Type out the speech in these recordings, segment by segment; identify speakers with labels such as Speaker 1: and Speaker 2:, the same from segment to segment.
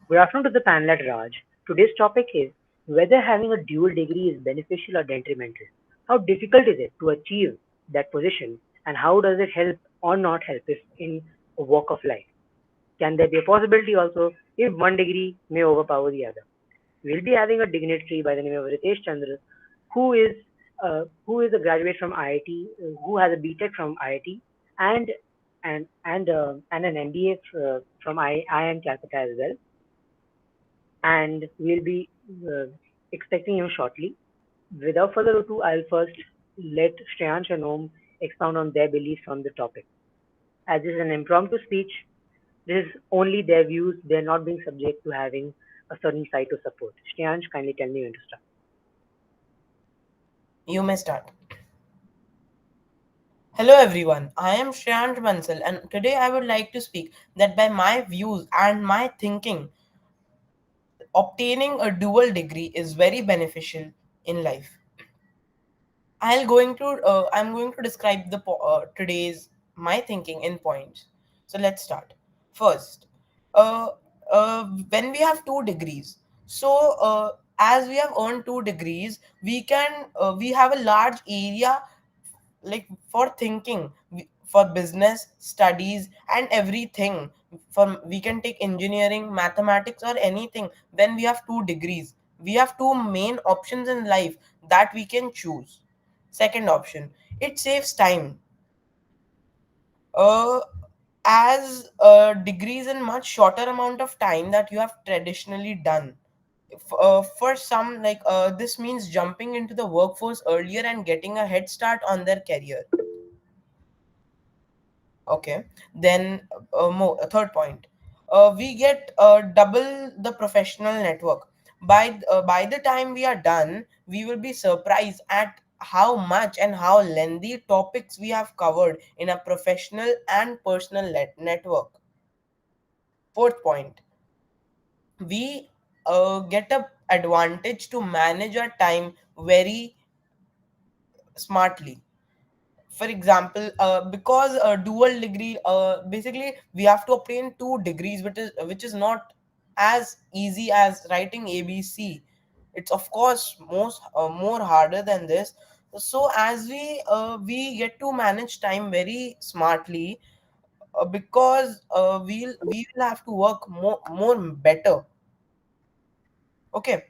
Speaker 1: Good afternoon to the panel at Raj. Today's topic is whether having a dual degree is beneficial or detrimental. How difficult is it to achieve that position, and how does it help or not help if in a walk of life? Can there be a possibility also if one degree may overpower the other? We'll be having a dignitary by the name of Ritesh Chandra, who is a graduate from IIT, who has a BTech from IIT, and and an MBA from IIM Calcutta as well, and we'll be expecting him shortly. Without further ado, I'll first let Shreyansh and Om expound on their beliefs on the topic. As this is an impromptu speech, this is only their views. They're not being subject to having a certain side to support. Shreyansh, kindly tell me when to start.
Speaker 2: You may start. Hello everyone, I am Shreyant Bansal and today I would like to speak that by my views and my thinking, obtaining a dual degree is very beneficial in life. I'm going to describe today's my thinking in points. So let's start. First, uh, when we have two degrees, as we have earned two degrees, we have a large area like for thinking for business studies and everything. For we can take engineering, mathematics, or anything. When we have two degrees, we have two main options in life that we can choose. Second option, it saves time. uh, as degrees in much shorter amount of time that you have traditionally done. For some, this means jumping into the workforce earlier and getting a head start on their career. Okay, then third point, we get double the professional network. By the time we are done, we will be surprised at how much and how lengthy topics we have covered in a professional and personal network. Fourth point, we get a advantage to manage our time very smartly. For example, because a dual degree, basically we have to obtain two degrees, which is not as easy as writing ABC. It's of course more harder than this. So as we get to manage time very smartly, because we will have to work more better. Okay.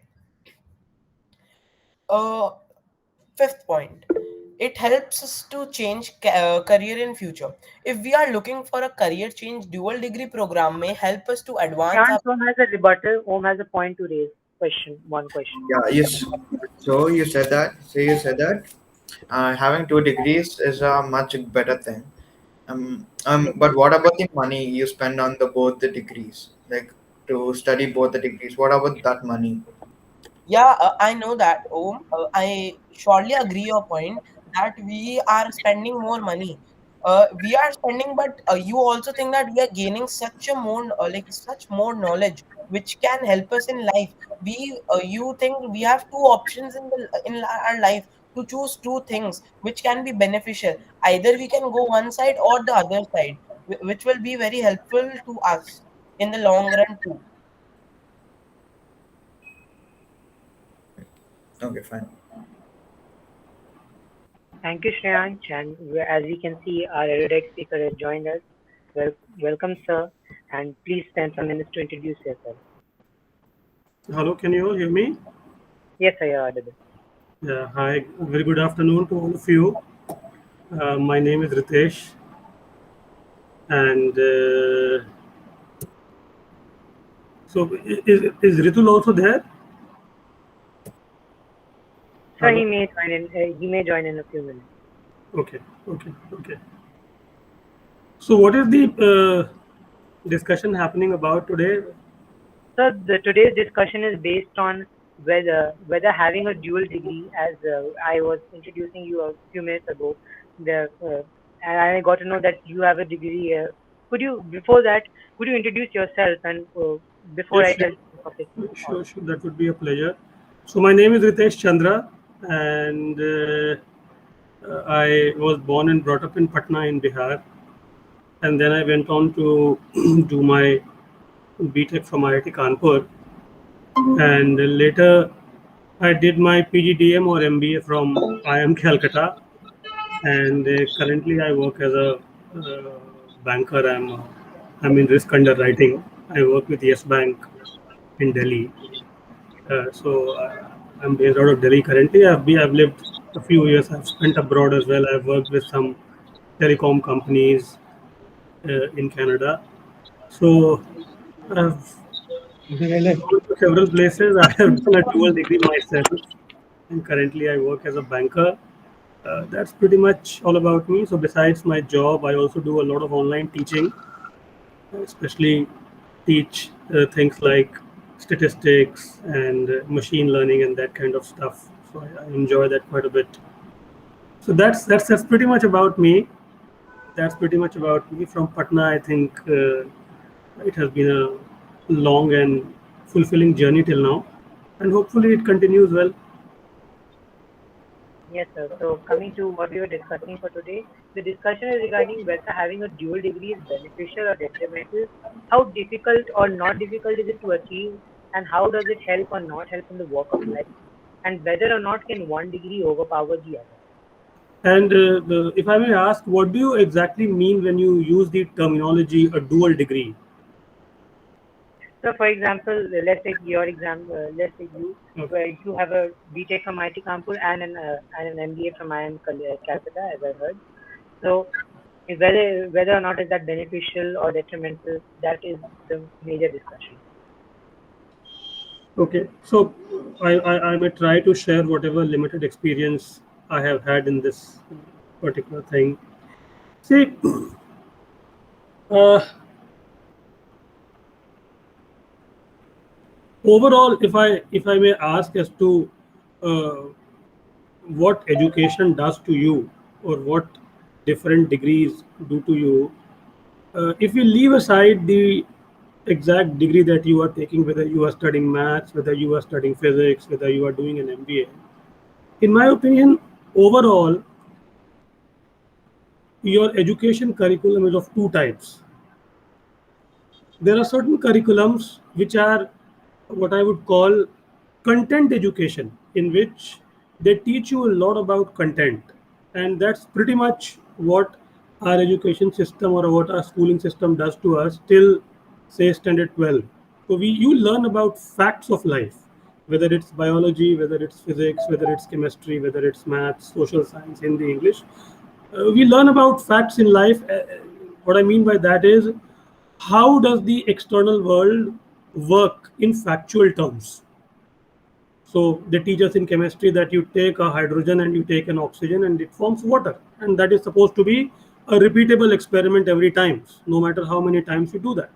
Speaker 2: uh Fifth point, it helps us to change career in future. If we are looking for a career change, dual degree program may help us to advance our.
Speaker 1: Shreyansh, Om has a rebuttal. Om has a point to raise. One question.
Speaker 3: Yeah, yes. So you said that having two degrees is a much better thing. But what about the money you spend on the both the degrees, like to study both the degrees? What about that money?
Speaker 2: Yeah, I know that. I surely agree your point that we are spending more money. We are spending, but you also think that we are gaining such more knowledge, which can help us in life. You think we have two options our life to choose two things which can be beneficial. Either we can go one side or the other side, which will be very helpful to us in the long run too.
Speaker 3: Okay, fine.
Speaker 1: Thank you, Shreyansh. And as we can see, our erudite speaker has joined us. Well, welcome, sir. And please spend some minutes to introduce yourself.
Speaker 4: Hello, can you all hear me?
Speaker 1: Yes, sir, you're audible.
Speaker 4: Yeah, hi. Very good afternoon to all of you. My name is Ritesh, and is Ritul also there?
Speaker 1: Sir,
Speaker 4: Hello.
Speaker 1: he may join in a few minutes.
Speaker 4: Okay, okay. So, what is the discussion happening about today?
Speaker 1: So today's discussion is based on whether having a dual degree, as I was introducing you a few minutes ago, the and I got to know that you have a degree. Could you before that could you introduce yourself and before
Speaker 4: Yes,
Speaker 1: I
Speaker 4: sure,
Speaker 1: tell you the topic?
Speaker 4: sure. That would be a pleasure. So, my name is Ritesh Chandra, and I was born and brought up in Patna in Bihar, and then I went on to do my BTech from IIT Kanpur, and later I did my PGDM or MBA from IIM Calcutta, and currently I work as a banker. I'm in risk underwriting. I work with Yes Bank in Delhi. So I'm based out of Delhi currently. I've lived a few years. I've spent abroad as well. I've worked with some telecom companies in Canada. So I've gone to several places. I have done a dual degree myself, and currently I work as a banker. That's pretty much all about me. So besides my job, I also do a lot of online teaching, especially teach things like statistics and machine learning and that kind of stuff. So I enjoy that quite a bit. So that's pretty much about me. That's pretty much about me. From Patna, I think it has been a long and fulfilling journey till now, and hopefully it continues well.
Speaker 1: Yes, sir. So coming to what we were discussing for today, the discussion is regarding whether having a dual degree is beneficial or detrimental. How difficult or not difficult is it to achieve, and how does it help or not help in the work of life, and whether or not can one degree overpower the other.
Speaker 4: And if I may ask, what do you exactly mean when you use the terminology a dual degree?
Speaker 1: So, for example, let's take your example. Let's take you,
Speaker 4: Okay.
Speaker 1: where you have a BTech from IT Kanpur and an MBA from IIM Calcutta, as I heard. So, whether or not is that beneficial or detrimental, that is the major discussion.
Speaker 4: Okay, so I may try to share whatever limited experience I have had in this particular thing. See, uh, overall, if I may ask as to uh, what education does to you or what different degrees do to you, if we leave aside the exact degree that you are taking, whether you are studying maths, whether you are studying physics, whether you are doing an MBA, in my opinion, overall, your education curriculum is of two types. There are certain curriculums which are what I would call content education, in which they teach you a lot about content. And that's pretty much what our education system or what our schooling system does to us till, say, standard 12. So you learn about facts of life, whether it's biology, whether it's physics, whether it's chemistry, whether it's maths, social science, Hindi, English. We learn about facts in life. What I mean by that is, how does the external world work in factual terms? So they teach us in chemistry that you take a hydrogen and you take an oxygen and it forms water, and that is supposed to be a repeatable experiment every time, no matter how many times you do that.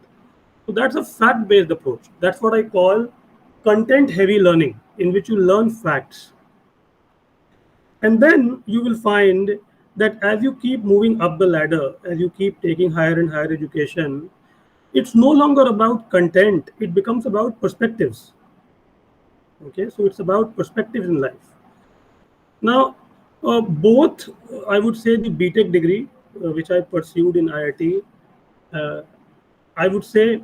Speaker 4: So that's a fact-based approach. That's what I call content-heavy learning, in which you learn facts. And then you will find that as you keep moving up the ladder, as you keep taking higher and higher education, it's no longer about content, it becomes about perspectives. Okay, so it's about perspectives in life. Now, both, I would say, the BTech degree, which I pursued in IIT, uh, I would say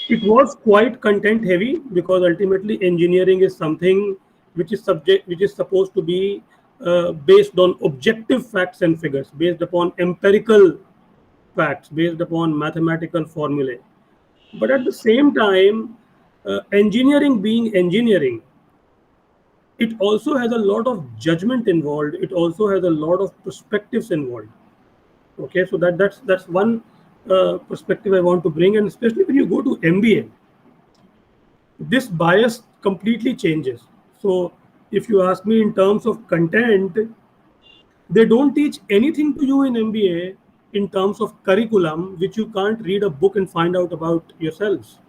Speaker 4: it was quite content heavy, because ultimately engineering is something which is supposed to be based on objective facts and figures, based upon empirical facts, based upon mathematical formulae. But at the same time, engineering being engineering, it also has a lot of judgment involved. It also has a lot of perspectives involved. Okay, so that's one perspective I want to bring, and especially when you go to MBA, this bias completely changes. So if you ask me in terms of content, they don't teach anything to you in MBA in terms of curriculum, which you can't read a book and find out about yourselves.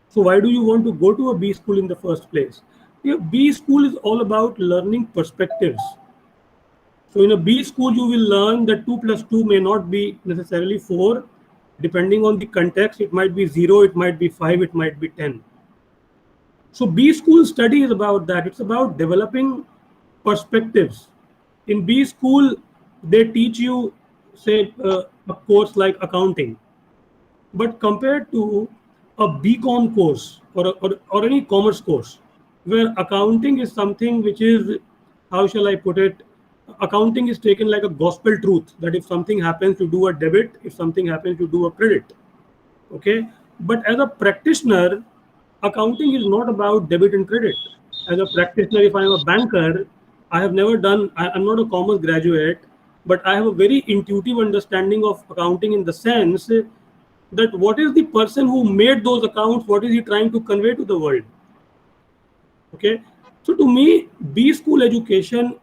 Speaker 4: So why do you want to go to a B school in the first place? Yeah, B school is all about learning perspectives. So in a B school, you will learn that 2 plus 2 may not be necessarily 4. Depending on the context, it might be 0, it might be 5, it might be 10. So B school study is about that. It's about developing perspectives. In B school, they teach you, say, a course like accounting. But compared to a BCom course or any commerce course, where accounting is something which is, how shall I put it, accounting is taken like a gospel truth that if something happens, you do a debit, if something happens, you do a credit. Okay. But as a practitioner, accounting is not about debit and credit. As a practitioner, if I am a banker, I have never done, I'm not a commerce graduate, but I have a very intuitive understanding of accounting in the sense that what is the person who made those accounts, what is he trying to convey to the world. Okay. So to me, B school education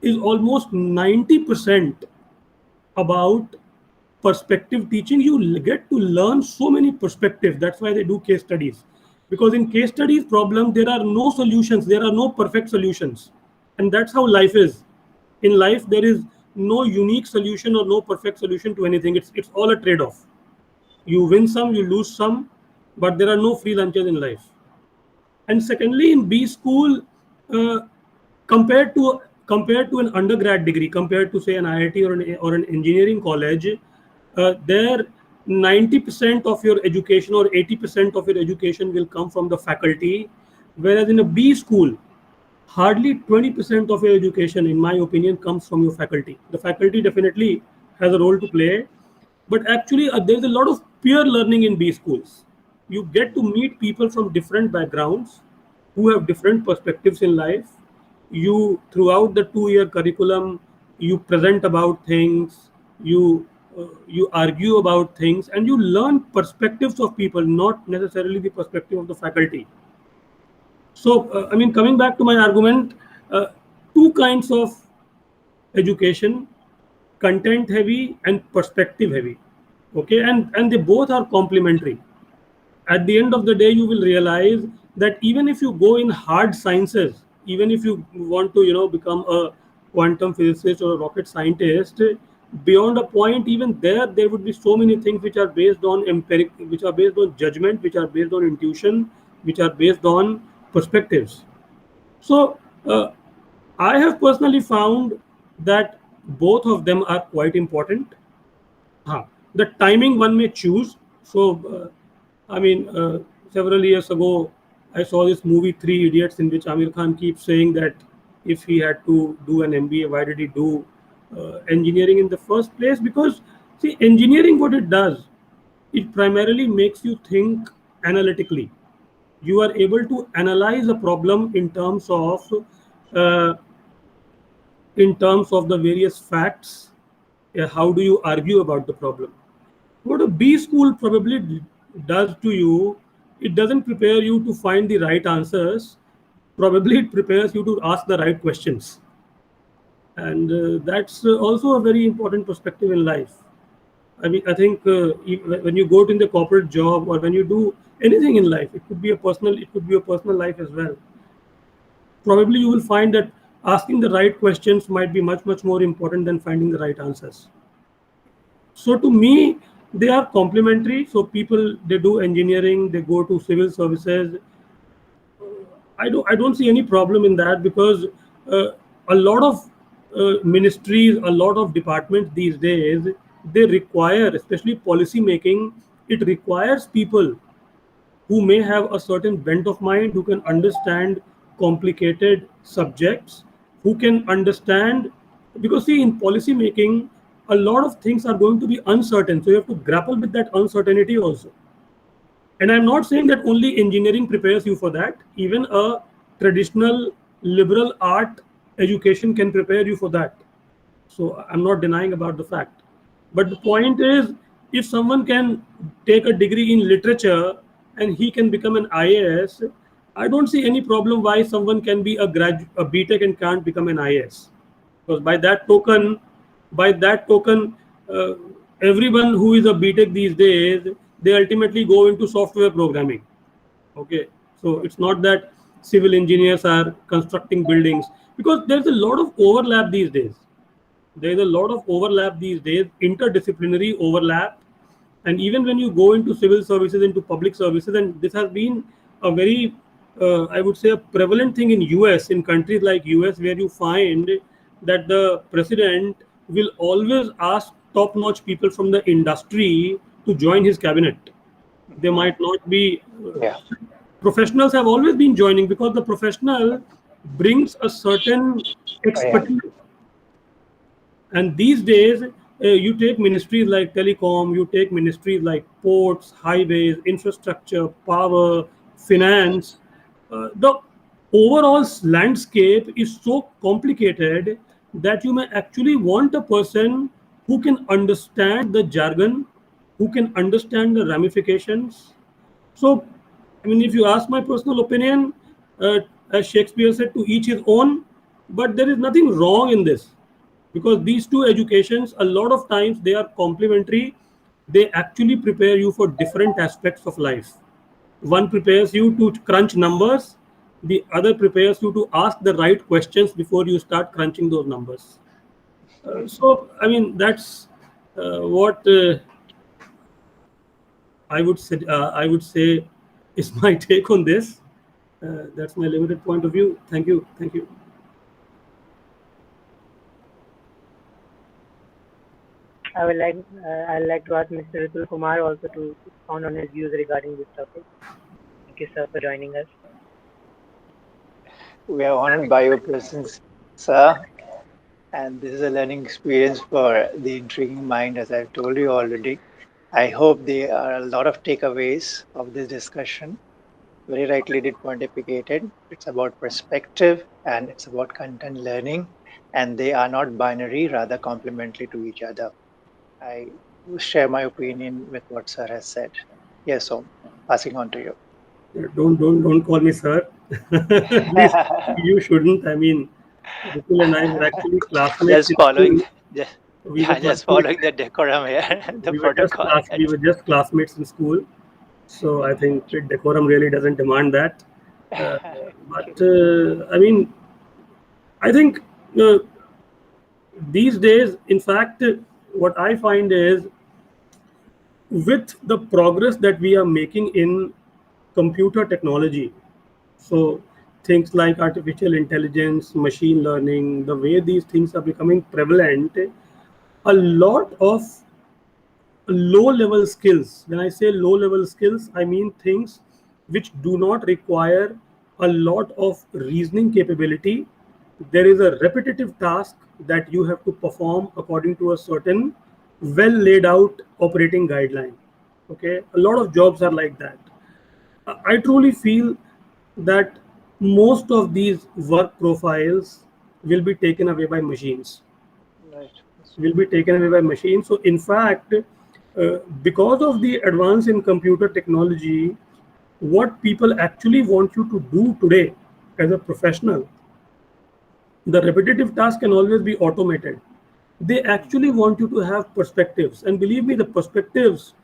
Speaker 4: is almost 90% about perspective teaching. You get to learn so many perspectives. That's why they do case studies, because in case studies problem there are no solutions, there are no perfect solutions, and that's how life is. In life there is no unique solution or no perfect solution to anything. It's all a trade-off. You win some, you lose some, but there are no free lunches in life. And secondly, in B school, uh, compared to an undergrad degree, compared to say an IIT or an engineering college, there 90% of your education or 80% of your education will come from the faculty, whereas in a B school, hardly 20% of your education, in my opinion, comes from your faculty. The faculty definitely has a role to play, but actually there's a lot of peer learning in B schools. You get to meet people from different backgrounds who have different perspectives in life. You, throughout the 2 year curriculum, you present about things, you argue about things, and you learn perspectives of people, not necessarily the perspective of the faculty. So, I mean, coming back to my argument, uh, two kinds of education: content heavy and perspective heavy. Okay, and they both are complementary. At the end of the day, you will realize that even if you go in hard sciences, even if you want to, become a quantum physicist or a rocket scientist, beyond a point, even there would be so many things which are based on empiric, which are based on judgment, which are based on intuition, which are based on perspectives. So I have personally found that both of them are quite important. The timing one may choose. So, I mean, several years ago, I saw this movie Three Idiots, in which Amir Khan keeps saying that if he had to do an MBA, why did he do engineering in the first place? Because, see, engineering, what it does, it primarily makes you think analytically. You are able to analyze a problem uh, in terms of the various facts. How do you argue about the problem? What a B school probably does to you, it doesn't prepare you to find the right answers. Probably it prepares you to ask the right questions. And that's also a very important perspective in life. I mean, I think when you go to in the corporate job or when you do anything in life, it could be a personal life as well. Probably you will find that asking the right questions might be much, much more important than finding the right answers. So to me, they are complementary. So people, they do engineering, they go to civil services. I don't see any problem in that, because uh, a lot of ministries, a lot of departments these days, they require, especially policy making, it requires people who may have a certain bent of mind, who can understand complicated subjects, who can understand, because see, in policy making, a lot of things are going to be uncertain. So you have to grapple with that uncertainty also. And I'm not saying that only engineering prepares you for that. Even a traditional liberal art education can prepare you for that. So I'm not denying about the fact. But the point is, if someone can take a degree in literature and he can become an IAS, I don't see any problem why someone can be a BTech and can't become an IAS. Because by that token, uh, everyone who is a BTech these days, they ultimately go into software programming. Okay, so it's not that civil engineers are constructing buildings, because there's a lot of overlap these days. There is a lot of overlap these days, interdisciplinary overlap. And even when you go into civil services, into public services, and this has been a very, I would say, a prevalent thing in US, in countries like US, where you find that the president will always ask top-notch people from the industry to to join his cabinet. They might not be.
Speaker 5: Yeah.
Speaker 4: Professionals have always been joining because the professional brings a certain expertise. And these days, you take ministries like telecom, you take ministries like ports, highways, infrastructure, power, finance. The overall landscape is so complicated that you may actually want a person who can understand the jargon, who can understand the ramifications. So, I mean, if you ask my personal opinion, as Shakespeare said, to each his own, but there is nothing wrong in this because these two educations, a lot of times, they are complementary. They actually prepare you for different aspects of life. One prepares you to crunch numbers, the other prepares you to ask the right questions before you start crunching those numbers. So, I mean, that's what I would say is my take on this. That's my limited point of view. Thank you. Thank you.
Speaker 1: I'd like to ask Mr. Ritul Kumar also to expound on his views regarding this topic. Thank you, sir, for joining us.
Speaker 5: We are honored by your presence, sir. And this is a learning experience for the intriguing mind, as I've told you already. I hope there are a lot of takeaways of this discussion. Very rightly did pontificated. It's about perspective and it's about content learning, and they are not binary, rather complementary to each other. I share my opinion with what sir has said. Yes, so passing on to you.
Speaker 4: Don't call me sir. Please, you shouldn't. I mean, Ritul and I were actually classmates
Speaker 5: Just
Speaker 4: in
Speaker 5: following,
Speaker 4: school.
Speaker 5: just,
Speaker 4: We were
Speaker 5: just
Speaker 4: classmates.
Speaker 5: following the decorum here, the protocol.
Speaker 4: We were just classmates in school. So I think decorum really doesn't demand that. I mean, I think these days, in fact, what I find is with the progress that we are making in computer technology, so things like artificial intelligence, machine learning, the way these things are becoming prevalent, a lot of low level skills, when I say low level skills, I mean things which do not require a lot of reasoning capability. There is a repetitive task that you have to perform according to a certain well laid out operating guideline. Okay, a lot of jobs are like that. I truly feel that most of these work profiles will be taken away by machines.
Speaker 5: Right.
Speaker 4: Will be taken away by machines. So, in fact, because of the advance in computer technology, what people actually want you to do today as a professional, the repetitive task can always be automated. They actually want you to have perspectives. And believe me, the perspectives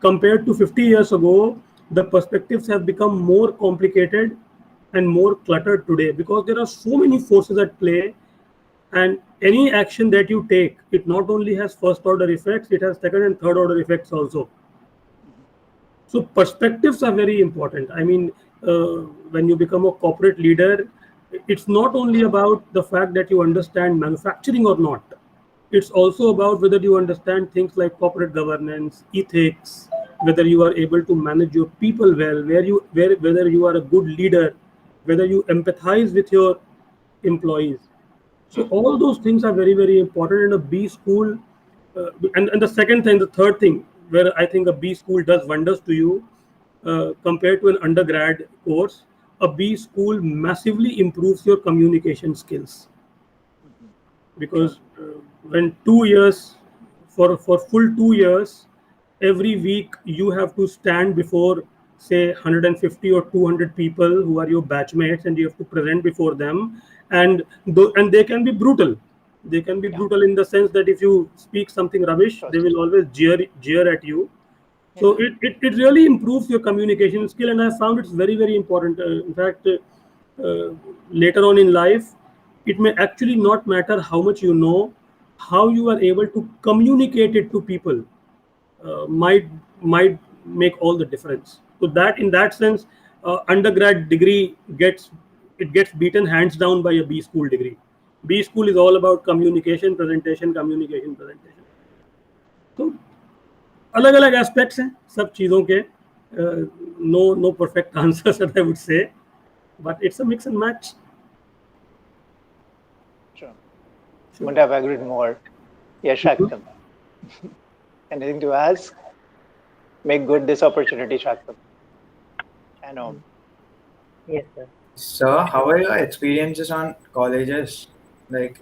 Speaker 4: compared to 50 years ago, the perspectives have become more complicated and more cluttered today because there are so many forces at play, and any action that you take, it not only has first order effects, it has second and third order effects also. So perspectives are very important. I mean, when you become a corporate leader, it's not only about the fact that you understand manufacturing or not. It's also about whether you understand things like corporate governance, ethics, whether you are able to manage your people well, whether you are a good leader, whether you empathize with your employees. So all those things are very, very important in a B school. And the second thing, the third thing, where I think a B school does wonders to you compared to an undergrad course, a B school massively improves your communication skills. Because when 2 years, for full 2 years, every week you have to stand before say 150 or 200 people who are your batchmates, and you have to present before them, and they can be brutal. They can be brutal in the sense that if you speak something rubbish, they will always jeer at you. So it really improves your communication skill, and I found it's very, very important. In fact, later on in life, it may actually not matter how much you know, how you are able to communicate it to people might make all the difference. So that in that sense, undergrad degree gets beaten hands down by a B school degree. B school is all about communication, presentation, communication, presentation. So अलग अलग aspects हैं सब चीज़ों के. No perfect answers I would say, but it's a mix and match.
Speaker 5: Sure. Couldn't have agreed more. Yes, Shaktam. Anything to ask? Make good this opportunity, Shaktam. I know.
Speaker 1: Yes, sir.
Speaker 3: So, how are your experiences on colleges? Like,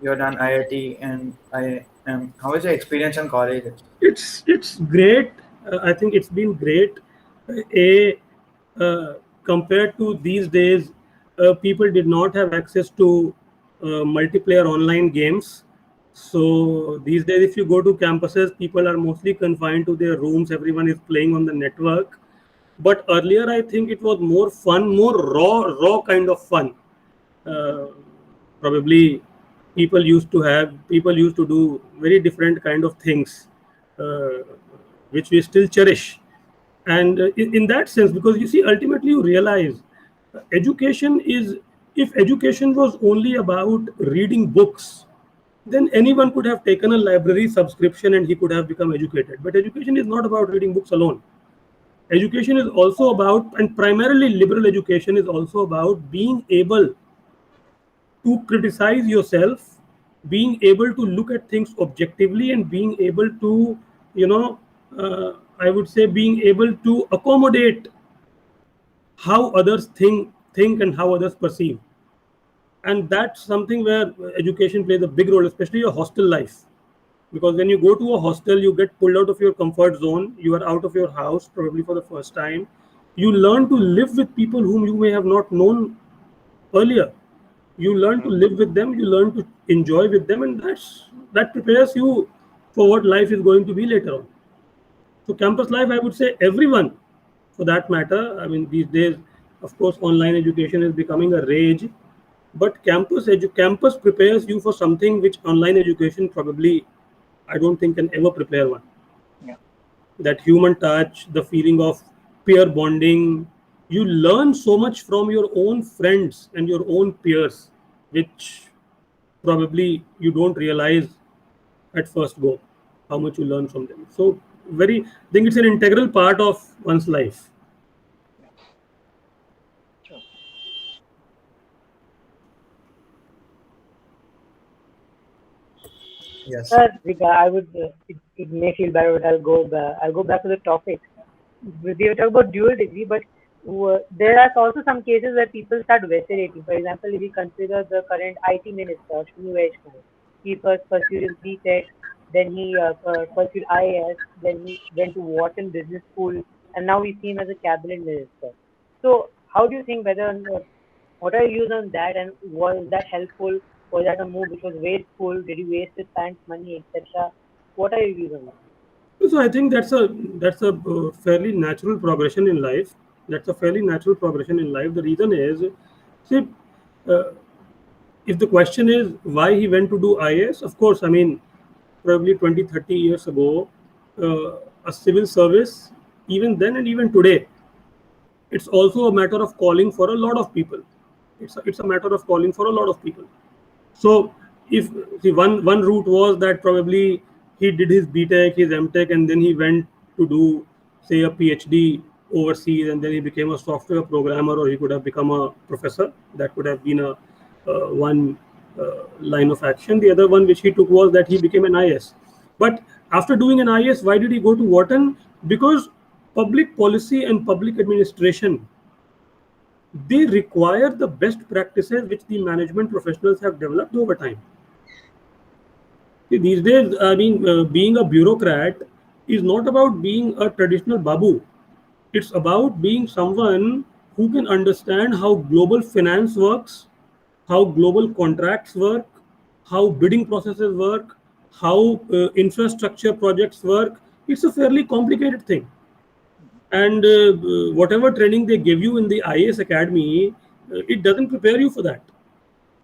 Speaker 3: you're done IIT and IIM. How is your experience on colleges?
Speaker 4: It's great. I think it's been great. A Compared to these days, people did not have access to multiplayer online games. So these days, if you go to campuses, people are mostly confined to their rooms. Everyone is playing on the network. But earlier, I think it was more fun, more raw kind of fun. Uh, Probably people used to do very different kind of things, uh, which we still cherish. And in that sense, because you see, ultimately you realize education is, if education was only about reading books, then anyone could have taken a library subscription and he could have become educated. But education is not about reading books alone. Education is also about, and primarily liberal education is also about being able to criticize yourself, being able to look at things objectively, and being able to, you know, I would say, being able to accommodate how others think and how others perceive. And that's something where education plays a big role, especially your hostel life. Because when you go to a hostel, you get pulled out of your comfort zone. You are out of your house, probably for the first time. You learn to live with people whom you may have not known earlier. You learn to live with them, you learn to enjoy with them, and that prepares you for what life is going to be later on. So campus life, I would say, everyone for that matter. I mean, these days, of course, online education is becoming a rage, but campus prepares you for something which online education probably, I don't think, can ever prepare one.
Speaker 5: Yeah.
Speaker 4: That human touch, the feeling of peer bonding. You learn so much from your own friends and your own peers, which probably you don't realize at first go how much you learn from them. So, I think it's an integral part of one's life.
Speaker 5: Sure.
Speaker 3: Yes.
Speaker 1: Sir, I would. It may feel bad, but I'll go back to the topic. We were talking about dual degree, but there are also some cases where people start vacillating. For example, if we consider the current IT minister, Shuni Vaishnav, he first pursued his BTech, then he pursued IAS, then he went to Wharton Business School, and now we see him as a cabinet minister. So, how do you think what are your views on that, and was that helpful? Was that a move which was wasteful? Did you waste his parents' money, etc.? What are your views on that?
Speaker 4: So I think that's a fairly natural progression in life. That's a fairly natural progression in life. The reason is, see, uh, if the question is why he went to do IAS, of course, I mean, probably 20, 30 years ago, a civil service, even then and even today, it's also a matter of calling for a lot of people. It's a matter of calling for a lot of people. So if see, one route was that probably he did his BTech, his MTech, and then he went to do, say, a PhD overseas, and then he became a software programmer, or he could have become a professor. That could have been a one line of action. The other one which he took was that he became an IS. But after doing an IS, why did he go to Wharton? Because public policy and public administration, they require the best practices which the management professionals have developed over time. See, these days, I mean, being a bureaucrat is not about being a traditional babu. It's about being someone who can understand how global finance works, how global contracts work, how bidding processes work, how infrastructure projects work. It's a fairly complicated thing. And whatever training they give you in the IAS academy, it doesn't prepare you for that.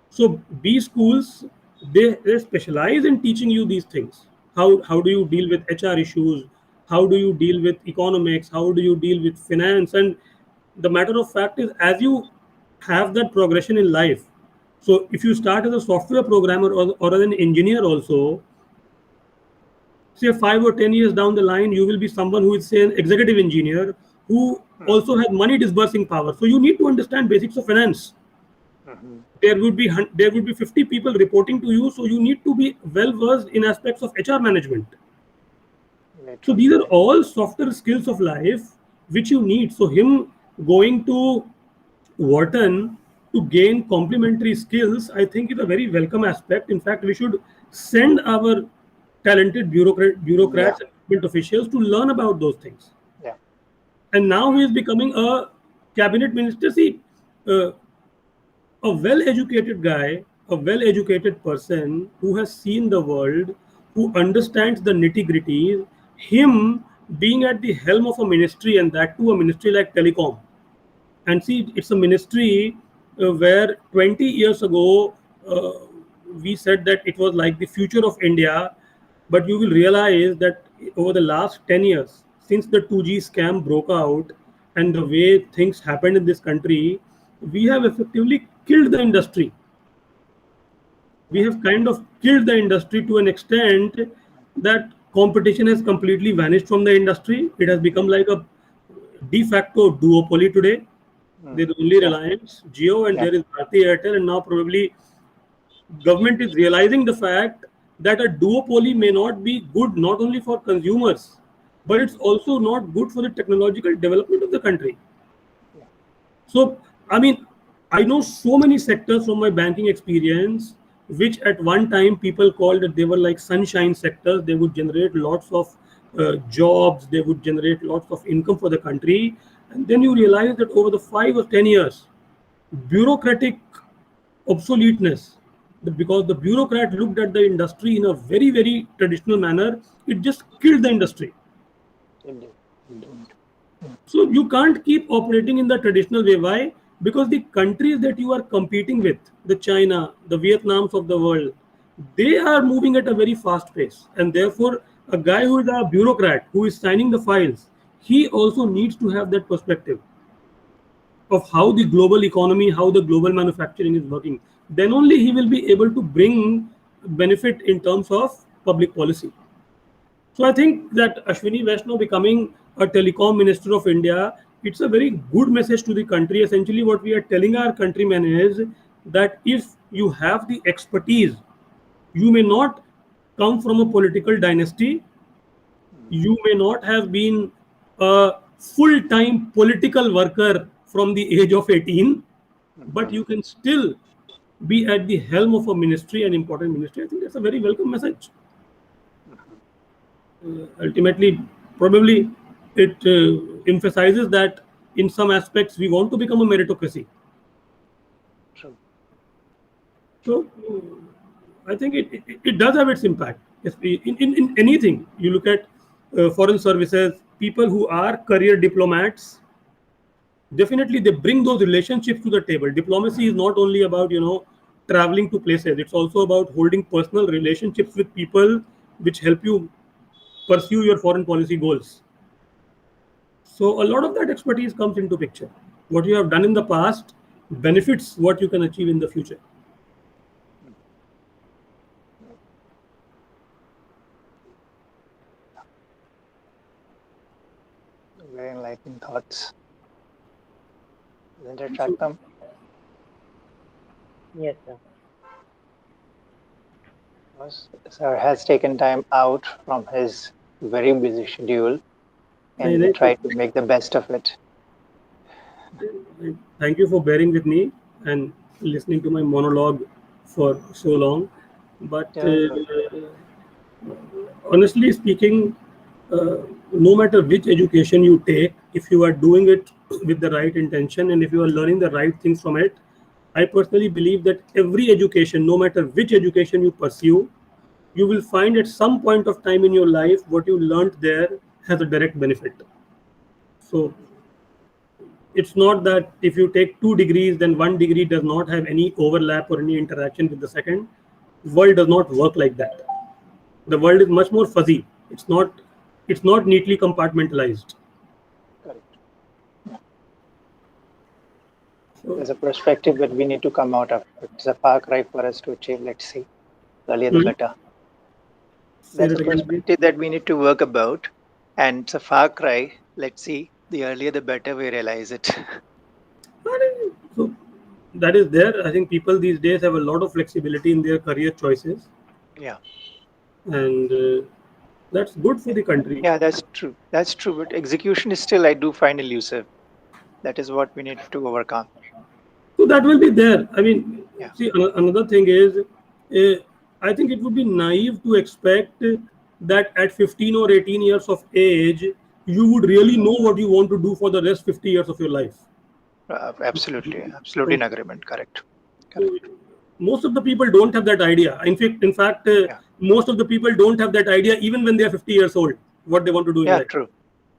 Speaker 4: So B schools, they specialize in teaching you these things. How do you deal with HR issues? How do you deal with economics? How do you deal with finance? And the matter of fact is, as you have that progression in life, so if you start as a software programmer, or as an engineer also, say 5 or 10 years down the line, you will be someone who is, say, an executive engineer who also has money disbursing power. So you need to understand basics of finance. There would be 50 people reporting to you, so you need to be well versed in aspects of HR management. So these are all softer skills of life which you need. So him going to Wharton to gain complementary skills, I think, is a very welcome aspect. In fact, we should send our talented bureaucrats and government officials to learn about those things.
Speaker 5: Yeah.
Speaker 4: And now he is becoming a cabinet minister. See, a well-educated guy, a well-educated person who has seen the world, who understands the nitty-gritties, him being at the helm of a ministry, and that too a ministry like telecom. And see, it's a ministry where 20 years ago uh, we said that it was like the future of India, but you will realize that over the last 10 years, since the 2G scam broke out and the way things happened in this country, we have effectively killed the industry. We have kind of killed the industry to an extent that competition has completely vanished from the industry. It has become like a de facto duopoly today. There is only Reliance, Jio, and there is Bharti Airtel, and now probably government is realizing the fact that a duopoly may not be good not only for consumers, but it's also not good for the technological development of the country. So, I mean, I know so many sectors from my banking experience, which at one time people called that they were like sunshine sectors. They would generate lots of jobs, they would generate lots of income for the country. And then you realize that over the 5 or 10 years, bureaucratic obsoleteness, because the bureaucrat looked at the industry in a very, very traditional manner, it just killed the industry. So you can't keep operating in the traditional way. Why? Because the countries that you are competing with, the China, the Vietnams of the world, they are moving at a very fast pace. And therefore, a guy who is a bureaucrat, who is signing the files, he also needs to have that perspective of how the global economy, how the global manufacturing is working. Then only he will be able to bring benefit in terms of public policy. So I think that Ashwini Vaishnaw becoming a telecom minister of India, it's a very good message to the country. Essentially, what we are telling our countrymen is that if you have the expertise, you may not come from a political dynasty, you may not have been a full-time political worker from the age of 18, but you can still be at the helm of a ministry, an important ministry. I think that's a very welcome message. Ultimately, probably it emphasizes that in some aspects we want to become a meritocracy.
Speaker 5: True.
Speaker 4: So I think it does have its impact. In anything, you look at foreign services, people who are career diplomats, definitely they bring those relationships to the table. Diplomacy is not only about, traveling to places. It's also about holding personal relationships with people which help you pursue your foreign policy goals. So a lot of that expertise comes into picture. What you have done in the past benefits what you can achieve in the future.
Speaker 5: Very enlightening thoughts. Isn't it, Shaktam?
Speaker 1: Yes, sir.
Speaker 5: Sir has taken time out from his very busy schedule and
Speaker 4: Right.
Speaker 5: tried to make the best of it.
Speaker 4: Thank you for bearing with me and listening to my monologue for so long. But honestly speaking, no matter which education you take, if you are doing it with the right intention and if you are learning the right things from it, I personally believe that every education, no matter which education you pursue, you will find at some point of time in your life what you learned there has a direct benefit. So it's not that if you take 2 degrees, then 1 degree does not have any overlap or any interaction with the second. The world does not work like that. The world is much more fuzzy. It's not neatly compartmentalized.
Speaker 5: Correct.
Speaker 4: So,
Speaker 5: There's a perspective that we need to come out of. It's a far cry for us to achieve. Let's see. Earlier the better.
Speaker 4: Say
Speaker 5: That's
Speaker 4: that
Speaker 5: a
Speaker 4: again, please.
Speaker 5: perspective that we need to work about, and it's a far cry. Let's see. The earlier, the better we realize it.
Speaker 4: So that is there. I think people these days have a lot of flexibility in their career choices,
Speaker 5: Yeah,
Speaker 4: and that's good for the country.
Speaker 5: yeah, that's true. That's true. But execution is still, I do find elusive. That is what we need to overcome.
Speaker 4: So that will be there. I mean,
Speaker 5: Yeah,
Speaker 4: see, another thing is, I think it would be naive to expect that at 15 or 18 years of age, you would really know what you want to do for the rest 50 years of your life.
Speaker 5: absolutely, absolutely in agreement. Correct.
Speaker 4: So
Speaker 5: Correct.
Speaker 4: most of the people don't have that idea. In fact,
Speaker 5: Yeah,
Speaker 4: most of the people don't have that idea even when they are 50 years old, what they want to do in
Speaker 5: yeah,
Speaker 4: life.
Speaker 5: true,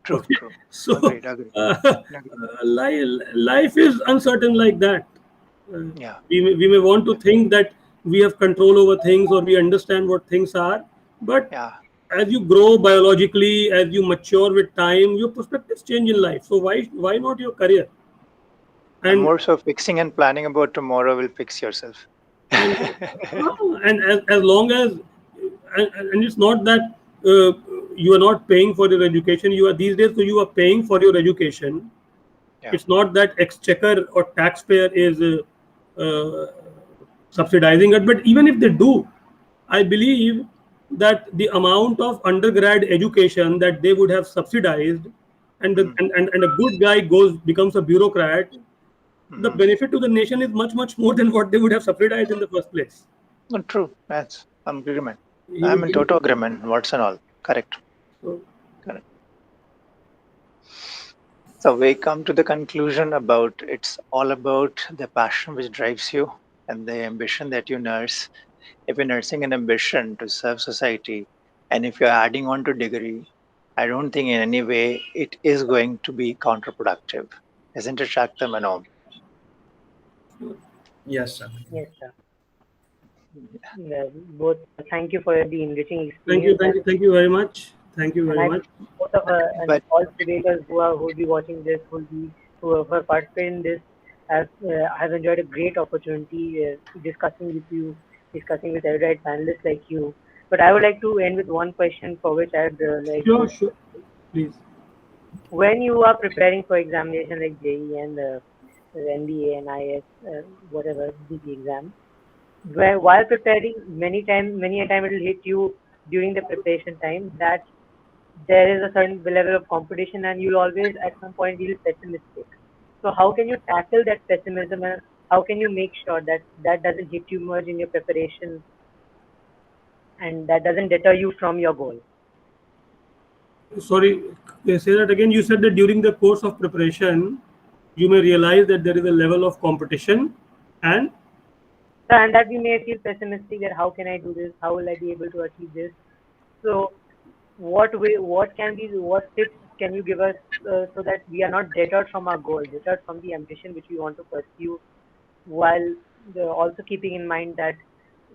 Speaker 5: true,
Speaker 4: Okay,
Speaker 5: true.
Speaker 4: so
Speaker 5: Agreed, agreed. Agreed.
Speaker 4: life is uncertain like that.
Speaker 5: Yeah,
Speaker 4: We may want to think that we have control over things or we understand what things are, but
Speaker 5: yeah.
Speaker 4: as you grow biologically, as you mature with time, your perspectives change in life. So why not your career?
Speaker 5: And
Speaker 4: And
Speaker 5: more so, fixing and planning about tomorrow will fix yourself.
Speaker 4: and as long as and it's not that you are not paying for your education. You are these days, so you are paying for your education.
Speaker 5: Yeah,
Speaker 4: It's not that exchequer or taxpayer is subsidizing it, but even if they do, I believe that the amount of undergrad education that they would have subsidized, and the,
Speaker 5: mm,
Speaker 4: and a good guy becomes a bureaucrat, the
Speaker 5: mhm.
Speaker 4: benefit to the nation is much more than what they would have subsidized in the first place.
Speaker 5: True. That's agreement.
Speaker 4: He
Speaker 5: I'm
Speaker 4: would
Speaker 5: in
Speaker 4: give
Speaker 5: total
Speaker 4: it.
Speaker 5: agreement. What's and all. Correct.
Speaker 4: So,
Speaker 5: Correct. So we come to the conclusion about it's all about the passion which drives you and the ambition that you nurse. If you're nursing an ambition to serve society, and if you're adding on to degree, I don't think in any way it is going to be counterproductive. Isn't it, Shaktam and Om?
Speaker 3: Yes, sir.
Speaker 1: Yes, sir. Both. Thank you for the enriching
Speaker 4: thank you,
Speaker 1: experience,
Speaker 4: thank you very much. Thank you
Speaker 1: and
Speaker 4: very
Speaker 1: I
Speaker 4: much.
Speaker 1: both of and
Speaker 5: But
Speaker 1: all debaters who will be watching this, who participate in this, have enjoyed a great opportunity discussing with you, discussing with erudite panelists like you. But I would like to end with one question for which I'd like
Speaker 4: Sure,
Speaker 1: to.
Speaker 4: sure. Please.
Speaker 1: When you are preparing for examination like JEE and NBA and IS, whatever the exam, while preparing, many a time it will hit you during the preparation time that there is a certain level of competition and you'll always at some point feel pessimistic. So how can you tackle that pessimism and how can you make sure that that doesn't hit you much in your preparation and that doesn't deter you from your goal?
Speaker 4: Sorry, say that again. You said that during the course of preparation, you may realize that there is a level of competition, and
Speaker 1: So, and that we may feel pessimistic that how can I do this? How will I be able to achieve this? So what tips can you give us so that we are not deterred from our goal, deterred from the ambition which we want to pursue, while also keeping in mind that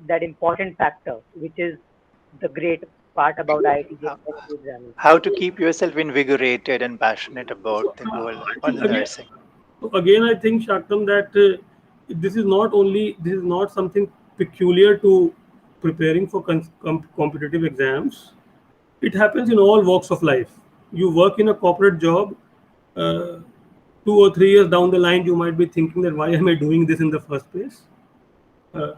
Speaker 1: that important factor, which is the great part about IIT
Speaker 5: how,
Speaker 1: examination.
Speaker 5: how to keep yourself invigorated and passionate about
Speaker 4: so
Speaker 5: the goal
Speaker 4: I
Speaker 5: on
Speaker 4: think
Speaker 5: the
Speaker 4: again,
Speaker 5: nursing?
Speaker 4: I think Shaktam that this is not something peculiar to preparing for competitive exams. It happens in all walks of life. You work in a corporate job, uh, 2 or 3 years down the line, you might be thinking that why am I doing this in the first place? uh,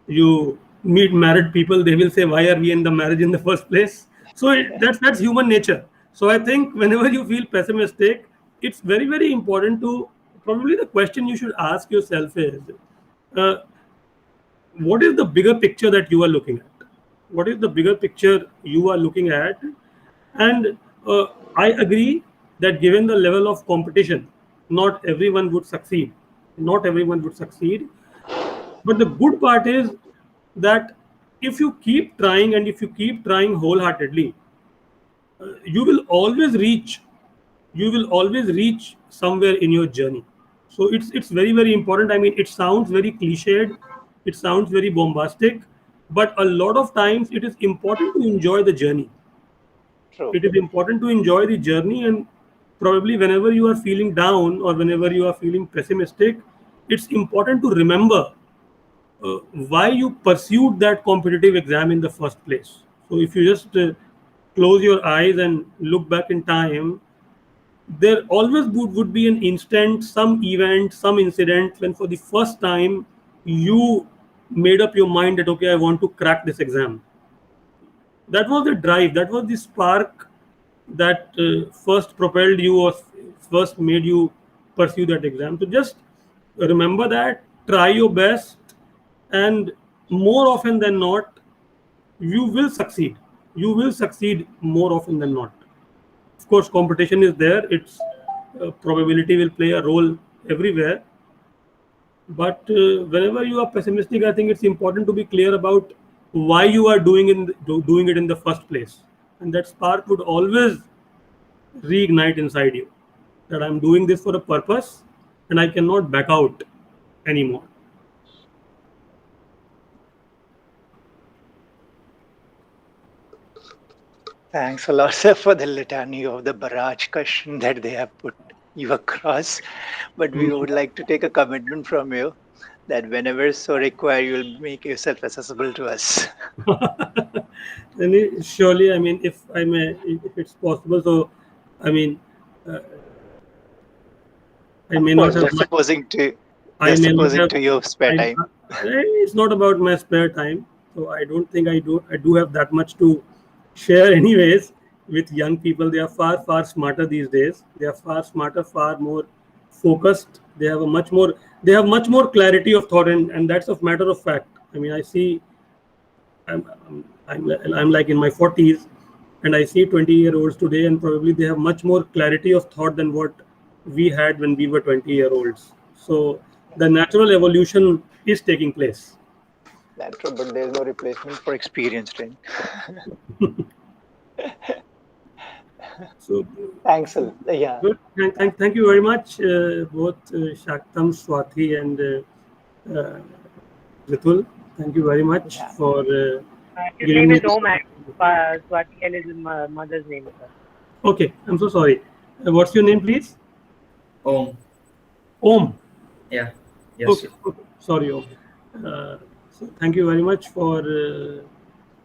Speaker 4: you meet married people, they will say why are we in the marriage in the first place. So that's human nature. So I think whenever you feel pessimistic, it's very important to, probably the question you should ask yourself is, uh, what is the bigger picture that you are looking at? What is the bigger picture you are looking at? And I agree that given the level of competition, not everyone would succeed. Not everyone would succeed. But the good part is that if you keep trying and if you keep trying wholeheartedly, you will always reach. You will always reach somewhere in your journey. So it's very important. I mean, it sounds very cliched, it sounds very bombastic, but a lot of times it is important to enjoy the journey.
Speaker 5: True.
Speaker 4: It is important to enjoy the journey, and probably whenever you are feeling down or whenever you are feeling pessimistic, it's important to remember why you pursued that competitive exam in the first place. So if you just close your eyes and look back in time, there always would be an instant, some event, some incident when for the first time you made up your mind that, okay, I want to crack this exam. That was the drive, that was the spark that first propelled you or first made you pursue that exam. So just remember that, try your best, and more often than not, you will succeed. You will succeed more often than not. Of course, competition is there. Its probability will play a role everywhere. But whenever you are pessimistic, I think it's important to be clear about why you are doing it in the first place, and that spark would always reignite inside you. That I'm doing this for a purpose, and I cannot back out anymore.
Speaker 5: Thanks a lot, sir, for the litany of the barrage question that they have put you across. But we would like to take a commitment from you that whenever so required, you will make yourself accessible to us.
Speaker 4: Then surely, I mean, if I may, if it's possible, so I mean, uh, I may
Speaker 5: Of
Speaker 4: not
Speaker 5: course,
Speaker 4: have
Speaker 5: just
Speaker 4: much.
Speaker 5: supposing to
Speaker 4: I
Speaker 5: just
Speaker 4: may not
Speaker 5: supposing
Speaker 4: have.
Speaker 5: to your spare
Speaker 4: I,
Speaker 5: time.
Speaker 4: it's not about my spare time, so I don't think I do. I do have that much to share, anyways. With young people, they are far smarter these days. They are far smarter, far more focused. They have a much more. They have much more clarity of thought, and that's a matter of fact. I mean, I see. I'm like in my 40s, and I see 20-year-olds today, and probably they have much more clarity of thought than what we had when we were 20-year-olds. So the natural evolution is taking place.
Speaker 5: That's true, but there's no replacement for experience, right?
Speaker 4: So
Speaker 5: Thanks a lot. Yeah.
Speaker 4: good. Thank you very much, both Shaktam, Swathi, and Ritul. Thank you very much
Speaker 5: Yeah.
Speaker 4: for
Speaker 1: His
Speaker 4: giving
Speaker 1: name
Speaker 4: me
Speaker 1: is
Speaker 4: this.
Speaker 1: Om, Swati, and his mother's name, sir.
Speaker 4: Okay, I'm so sorry. What's your name, please?
Speaker 3: Om.
Speaker 4: Om.
Speaker 3: Yeah. Yes.
Speaker 4: Okay. Sorry, Om. So thank you very much for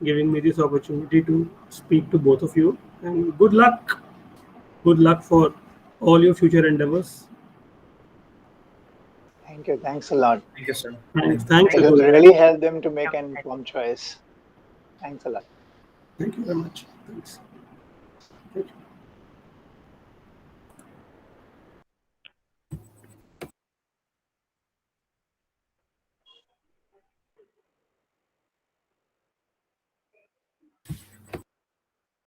Speaker 4: giving me this opportunity to speak to both of you, and good luck. Good luck for all your future endeavors.
Speaker 5: Thank you. Thanks a lot.
Speaker 3: Thank you, sir.
Speaker 4: Thanks,
Speaker 5: It will
Speaker 4: Ritul.
Speaker 5: really help them to make an informed choice. Thanks a lot.
Speaker 4: Thank you very much. Thanks. Thank you.